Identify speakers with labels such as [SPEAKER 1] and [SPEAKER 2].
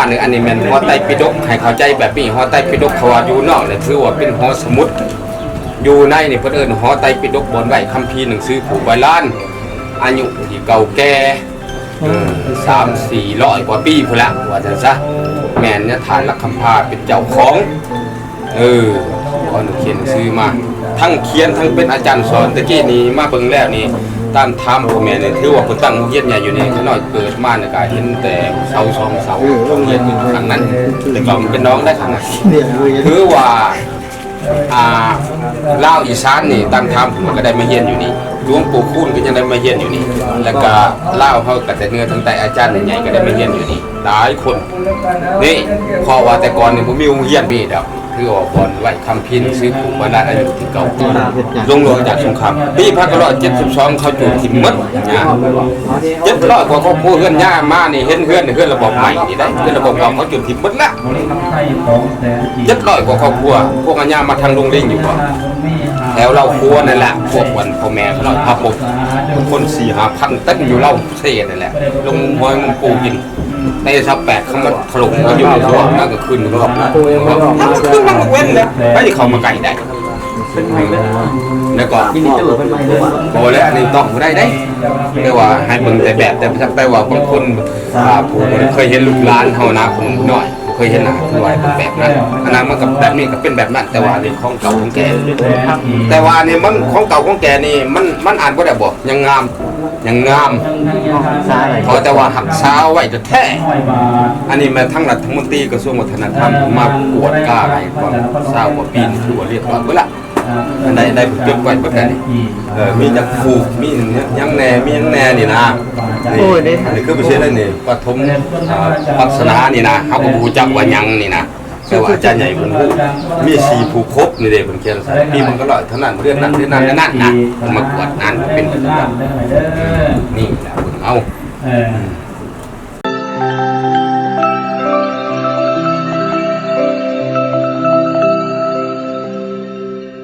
[SPEAKER 1] หนึ่งอันนี้แม่นหอไตรปิฎกให้เข้าใจแบบนี้หอไตรปิฎกเขาว่าอยู่นอกเนี่ยถือว่าเป็นหอสมุดอยู่ในนี่เพิ่นเอิ้นหอไตรปิฎกบนไว้คัมภีร์หนังสือผู้โบราณอายุที่เก่าแก่300-400 กว่าปีพุ่นละว่าจังซะแม่นเนี่ยฐานหลักคำพาเป็นเจ้าของก่อนเขียนหนังสือมาทั้งเขียนทั้งเป็นอาจารย์สอนตะกี้นี้มาเบิ่งแล้วนี่ตามธรรมพ่อแม่นี่ถือว่าเพิ่นตั้งโรงเรียนใหญ่อยู่นี่ขน้อยเกิดมาเนี่ยก็เห็นแต่เสา2เสาโรงเรียนอยู่ข้างนั้นแต่ก็เป็นน้องได้ขนาดถือว่าลาวอีสานนี่ตามธรรมผมก็ได้มาเรียนอยู่นี่หลวงปู่คูณก็ยังได้มาเรียนอยู่นี่แล้วก็ลาวเฮาก็แต่เนื้อทั้งแต่อาจารย์ใหญ่ๆก็ได้มาเรียนอยู่นี่หลายคนนี่พอว่าแต่ก่อนนี่บ่มีโรงเรียนมีดอกคือว่าบอนไว้คำพินซื้อผูกบรรดาอายุที่เก่าลงจากสงครามปี1972เขาจุดถิ่มมัดนะ700 กว่าครอบครัวเฮือนย่ามานี่เห็นเฮือนระบบใหม่นี่ได้เฮือนระบบเก่าเขาจุดถิ่มมัดละ700 กว่าครอบครัวพวกอัญญามาทางโรงเรียนอยู่บ่แถวเราครัวนั่นแหละพวกวันพ่อแม่เขาเราพาปุ๊บคน 4-5,000 เต้นอยู่เราเซ่นั่นแหละลงหอยมึงปูกินใน28เขามาถล่มกันอยู่ในช่วงนั้นก็ขึ้นรอบทั้งคืนทั้งเว้นเลยไม่ได้เข้ามาไกลได้แล้วก็โอ้แล้วอันนี้ต้องได้แต่ว่าให้เบิ่งแต่แบบแต่ว่าบางคนผู้เคยเห็นลูกหลานเฮานะคนน้อยเคยเห็นนะคือว่าเป็นแบบนั้นอันนั้นมันกับแบบนี้ก็เป็นแบบนั้นแต่ว่านี่ของเก่าของแก่แต่ว่านี่มันของเก่าของแก่นี่มันอ่านบ่ได้บ่ยังงามเพราะแต่ว่าหักษาไว้จะแท้อันนี้มาทั้งรัฐมนตรีกระทรวงวัฒนธรรมมากวดกล้าอะไรก่อน20 กว่าปีนี่คือว่าเรียกว่าเวลาได้จดไว้แบบนี้มีจักฟูมียังแน่นี่นะนี่คือประเทศนั่นนี่ปฐมปัสนานี่นะเขาก็รู้จักว่ายังนี่นะแต่ว่าอาจารย์ใหญ่คนรู้มี4ผู้ครบนี่เด้คนเขียนปีมันก็ร้อยเท่านั้นเรื่องนั้นนะมากวดนั่นเป็นนี่แหละเอา